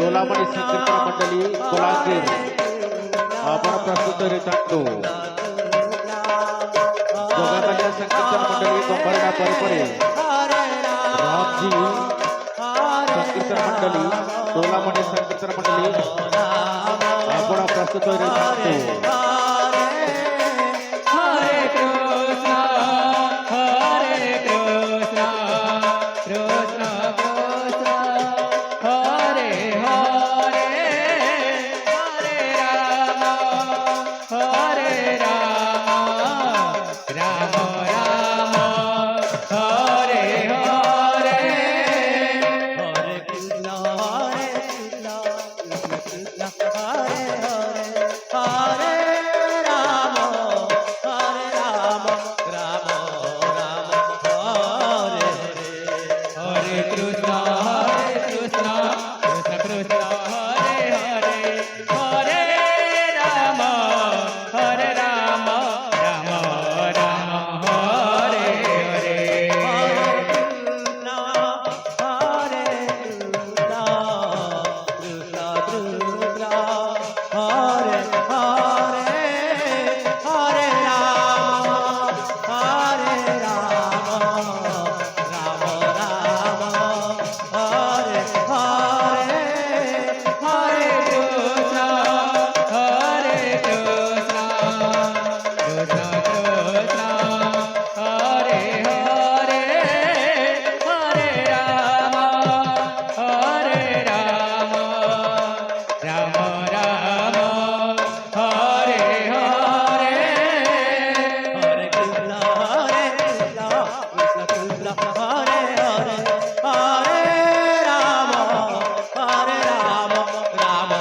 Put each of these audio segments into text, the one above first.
तोलामणि संकीर्तन मंडली कोलांगीर आपण प्रस्तुत रितांडो जोगामालिया संकीर्तन मंडली कंबरडा परपरे रामजी संकीर्तन मंडली तोलामणि संकीर्तन मंडली आपण प्रस्तुत रितांडो कृष्ण कृष्ण हरे हरे हरे राम राम राम हरे हरे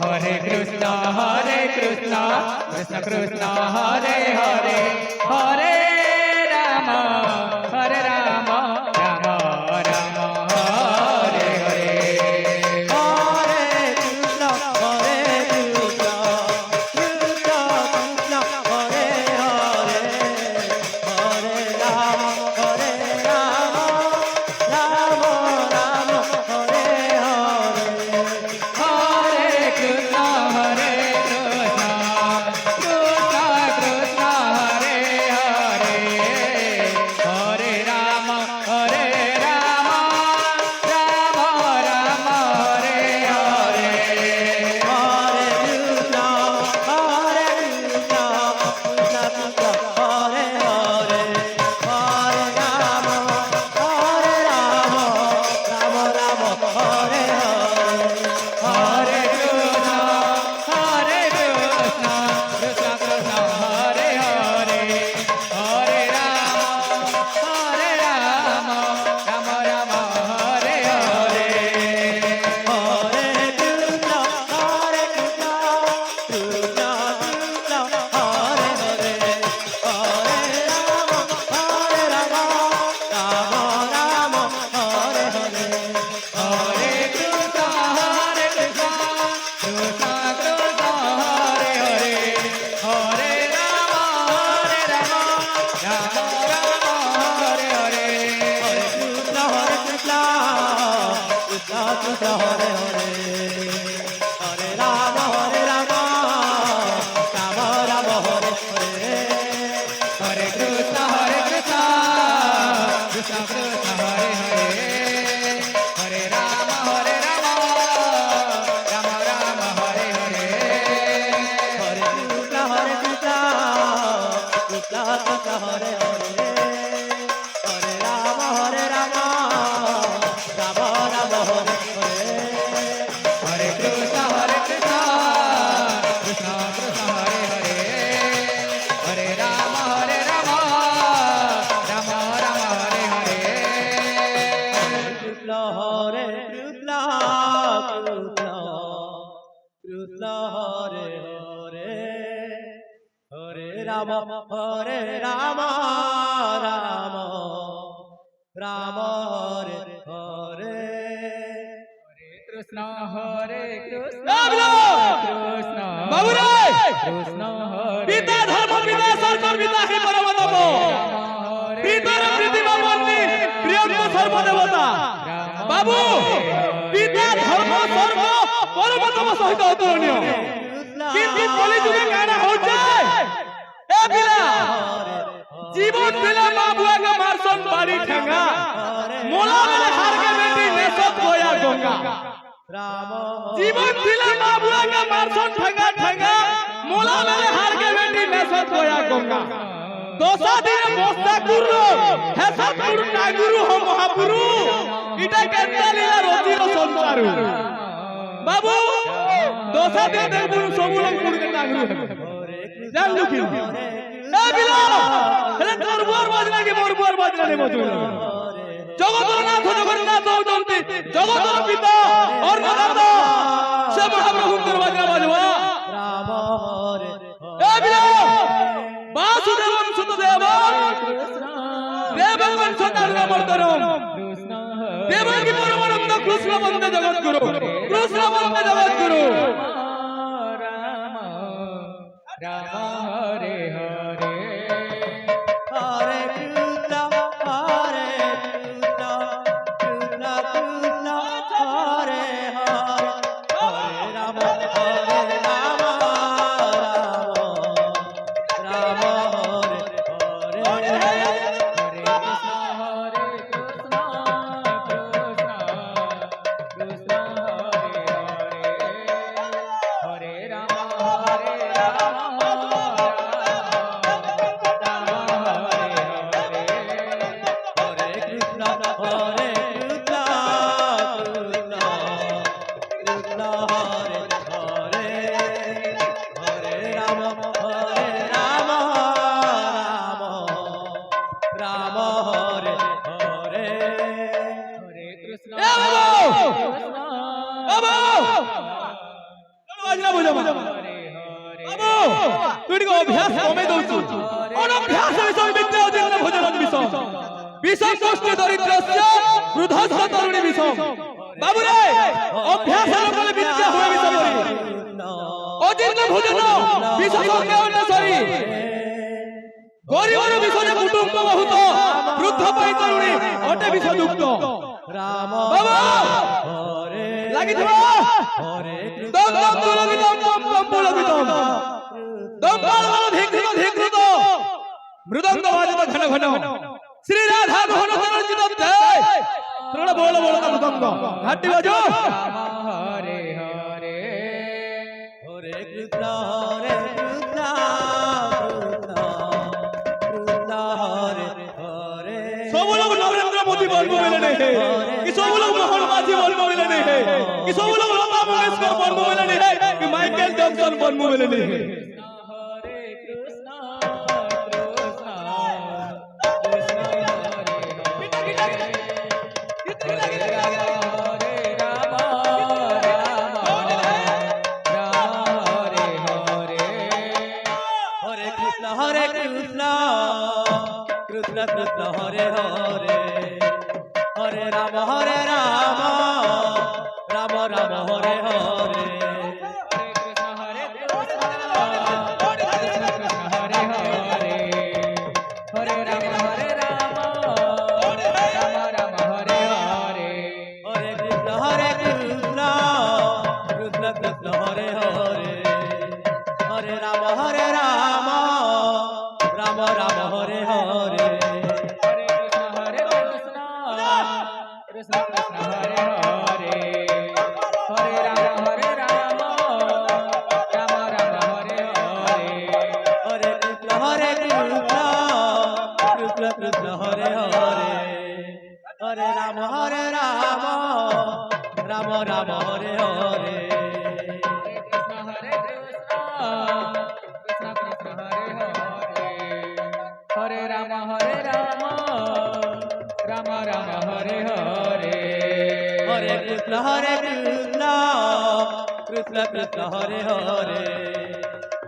हरे कृष्ण कृष्ण कृष्ण हरे हरे हरे राम राम राम हरे हरे हरे कृष्ण कृष्ण हरे हरे हरे राम राम राम हरे हरे हरे कृष्ण कृष्ण कृष्ण हरे हरे हरे राम राम राम हरे हरे हरे कृष्ण कृष्ण कृष्ण हरे हरे हरे राम राम राम हरे हरे हरे कृष्ण कृष्ण कृष्ण हरे हरे हरे राम राम राम हरे हरे कृष्ण हरे कृष्ण কৃষ্ণ হরে হরে হরে রাম রাম রাম হরে হরে কৃষ্ণ হরে কৃষ্ণ কৃষ্ণ বাবুরে কৃষ্ণ হরে পিতা ধর্ম পিতা সর্বর পিতা হে পরম তপ পিতার প্রতিমা মন্দির প্রিয়ঙ্গ সর্বদেবতা বাবু পিতা ধর্ম সর্ব পরম তপ সহিত অতুলনীয় কিন্তু কলিযুগে কানা হচ্ছে এ পিলা জীবন পিলা মা বুয়াকে মারসন বাড়ি ঠেঙ্গা মোলা মেলে হারকে বেটি নেশত গোয়া গঙ্গা জীবন পিলা মা বুয়াকে মারসন ঠেঙ্গা ঠেঙ্গা মোলা মেলে হারকে বেটি নেশত গোয়া গঙ্গা দোসা দিনে বস্তা গুরু হেসাত গুরু না গুরু হ মহাপুরু এটা কেন্দ্র লীলা রচির সংসারু বাবু দোসা দিয়ে দেখবুন সবু লোক মুড়কে না গুরু জান লুকি এ বিলা হেলে তোর বুয়ার বাজনা কি মোর বুয়ার বাজনা নে মজুর জগতর নাথ জগন্নাথ দৌদন্তি জগতর পিতা অর্ণদাতা সে মহাপ্রভুর বাজনা বাজবা রাম হরে এ বিলা বাসুদেবং সুতদেবং দেবং সদানন্দমর্তনম কৃষ্ণ হরে দেবকী পরমানন্দ কৃষ্ণ বন্দে জগৎগুরু কৃষ্ণ বন্দে জগৎগুরু রাম রাম হরে হরে হরে কৃষ্ণ হরে কৃষ্ণ কৃষ্ণ কৃষ্ণ হরে হরে হরে রাম রাম হরে হরে হরে কৃষ্ণ হরে কৃষ্ণ কৃষ্ণ কৃষ্ণ হরে হরে হরে রাম হরে রাম রাম হরে হরে হরে কৃষ্ণ হরে কৃষ্ণ কৃষ্ণ কৃষ্ণ হরে হরে হরে রাম রাম রাম হরে হরে হরে কৃষ্ণ এ বাবু কৃষ্ণ বাবু বাজনা বুঝাবো হরে হরে বাবু তুই টিকে অভ্যাস কমে দউছু অনভ্যাস বিষয় বিদ্যা অধীন ভোজন বিষম বিষম কষ্ট দরিদ্রস্য বৃদ্ধস্য তরুণী বিষম বাবু রে অভ্যাস লকলে বিদ্যা হয় বিষম অধীন ভোজন বিষম কেউনসরি গরিবর বিষয়ে কুটুম্ব বহুত বৃদ্ধ পাই তরুণী অটে বিষযুক্ত রাম বাবা হরে লাগিথিবা হরে দম দম তুলগিতম দম দম পুলগিতম দম বাল বাল ধিকৃত ধিকৃত মৃদঙ্গ বাজিত ঘন ঘন শ্রী রাধা মোহন তরঞ্জিত জয় তৃণ বল বল মৃদঙ্গ ঘাটি বাজো রাম হরে হরে হরে কৃষ্ণ কৃষ্ণ কৃষ্ণ হরে হরে सब लोग नरेंद्र मोदी बनने वाले नहीं है कि सब लोग मोहन माझी बनने वाले नहीं है कि सब लोग लता मंगेशकर बनने वाले नहीं है कि माइकल जैक्सन बनने वाले नहीं है हरे कृष्ण कृष्ण कृष्ण हरे हरे राम हरे Ram Ram Ram Hare Hare Hare Krishna Krishna Krishna Hare Hare Hare Ram Ram Ram Hare Hare Hare Krishna Krishna Krishna Hare Hare Hare Ram Ram Ram Hare Hare Hare Krishna Krishna Krishna Hare Hare Hare Ram Ram Ram Hare Hare Hare Krishna Krishna Krishna Hare Hare Hare Ram Ram Ram Hare Hare Hare Krishna Krishna Krishna Hare Hare Hare Ram Ram Ram Hare Hare Hare Krishna Krishna Krishna Hare Hare Hare Ram Ram Ram Hare Hare Hare Krishna Krishna Krishna Hare Hare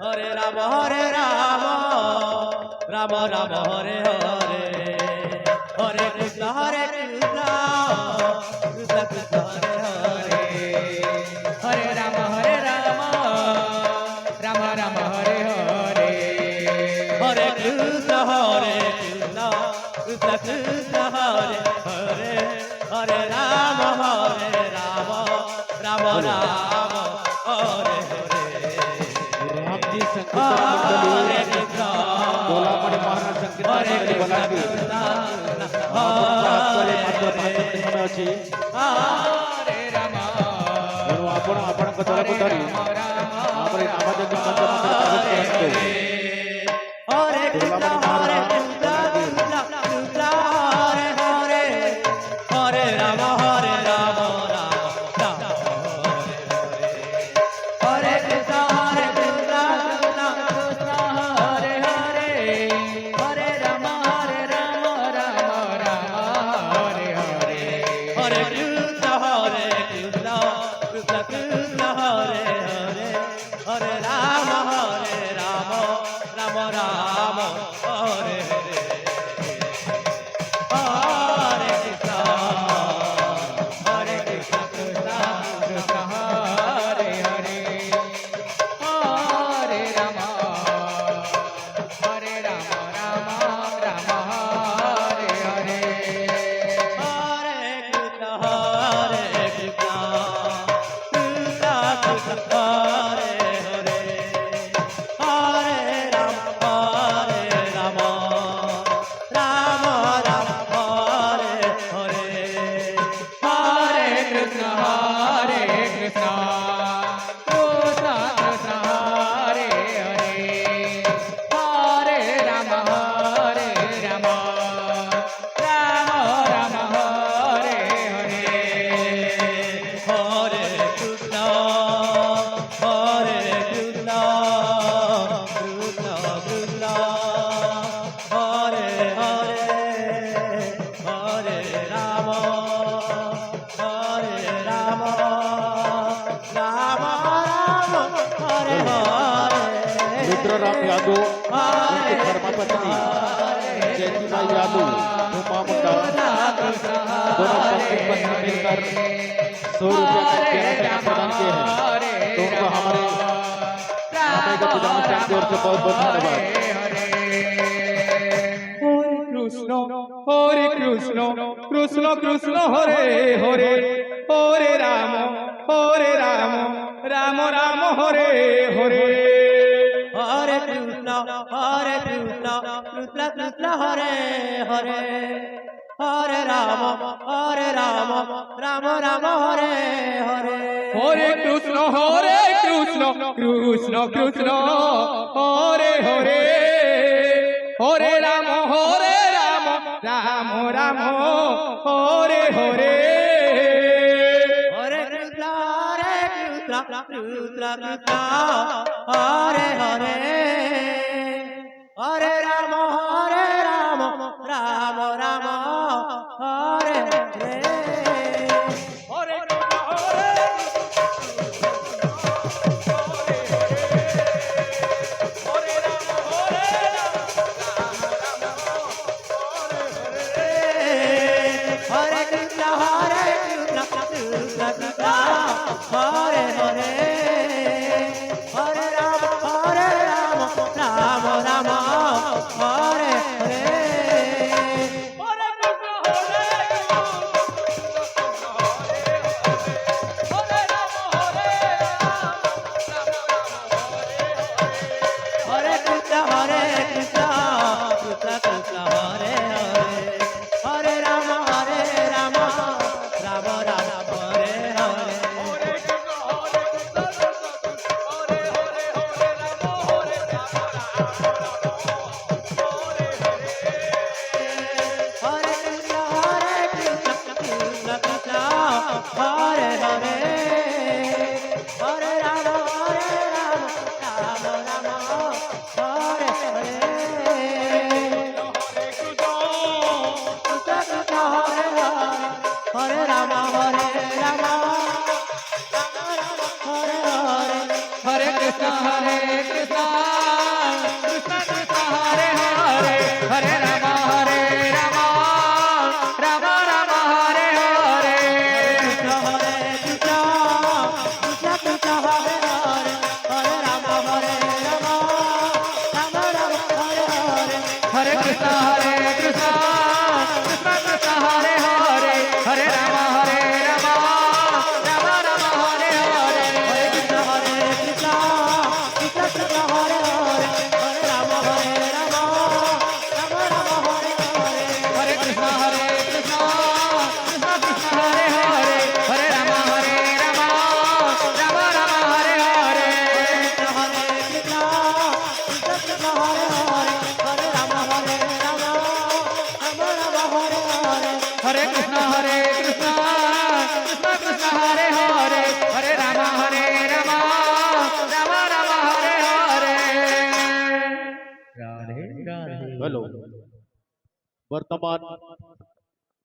Hare Rama Rama Rama Hare Hare Hare Krishna Krishna Krishna Hare Hare Hare Rama Rama Rama Hare Hare Hare Krishna Krishna Krishna Hare Hare Hare Rama Rama Rama Hare Hare Ram ji संकीर्तन मंडली तोलामणि महाराज संकीर्तन मंडली बलांगी आपले मात्र 5 minute समय अछि Hare Rama तेणु आपण आपणक दलକୁ ଧରି आपरे नामଯଜ୍ଞ मंत्र प्रवेश କରନ୍ତୁ Hare Krishna Hare Krishna Krishna Hare Hare Hare Rama Rama Rama Hare Krishna Krishna Krishna Hare Hare Hare Rama Rama Rama Hare Hare Hare Krishna Krishna Krishna Hare Hare Hare Rama Rama Rama Hare Hare Hare Krishna Krishna Krishna Hare Hare Hare Rama Rama Rama Hare Hare Hare Krishna Krishna Krishna Hare Hare Hare Rama Rama Rama Hare Hare Hare Krishna Krishna Krishna Hare Hare Hare Rama Rama Rama Hare Hare Hare Krishna Krishna Krishna Hare Hare Hare Rama Rama Hare Hare रुद्रराम Yadav उनकी धर्मपत्नी जयंतीबाई यादव उमा मुंडा दोनों पत्नी पत्नी मिलकर 100 रुपये का चेहरा प्रदान किए हैं तो उनको हमारे रामेगढ़ प्रधान की ओर से बहुत बहुत धन्यवाद Hare Krishna Krishna Krishna Hare Hare Hare Rama Rama Rama Hare Hare Hare Krishna Krishna Krishna Hare Hare Hare Rama Rama Rama Hare Hare Hare Krishna Krishna Krishna Hare Hare Hare Rama Rama Rama Hare Hare Hare Krishna Krishna Hare Hare Hare Rama Rama Rama Hare Hare Hare Krishna Hare Hare Hare Rama Rama Rama हरे कृष्ण कृष्ण कृष्ण हरे हरे हरे राम राम राम राम हरे हरे कृष्ण हरे Krishna Krishna Krishna Hare Hare Hare Ram Ram Ram Ram Hare Hare Hare Krishna Krishna Krishna Hare Hare Hare Ram Ram Ram Ram Hare Hare Hare Krishna Krishna Krishna Hare Hare Hare Ram Ram Ram Ram Hare Hare Hare Krishna Krishna Krishna Krishna Hare Hare Hare Ram Ram Ram Ram Hare Hare Hare Krishna Krishna Krishna Hare Hare Hare Ram Ram Ram Hare Hare Hare Krishna Krishna Krishna Krishna Hare Hare Hare Ram Ram Ram Hare Hare Radhe Radhe hello वर्तमान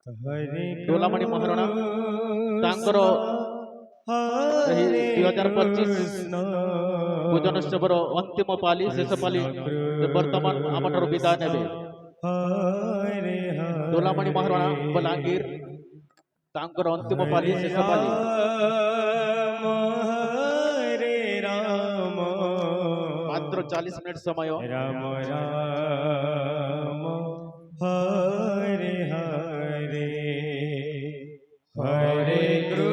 हरे डोलामणि महाराणा तांकर ଏହି 2025 ପୂଜନୋତ୍ସବର ଅନ୍ତିମ ପାଳି ଶେଷ ପାଳି ସେ ବର୍ତ୍ତମାନ ଆମଠାରୁ ବିଦାୟ ନେବେ। ଡୋଲାମଣି ମହାରଣା ବଲାଙ୍ଗୀର ତାଙ୍କର ଅନ୍ତିମ ପାଳି ଶେଷ ପାଳି। ହରେ ରାମ ମାତ୍ର 40 ମିନିଟ୍ ସମୟ। ରାମ ରାମ ହରେ ହରେ ହରେ କୃଷ୍ଣ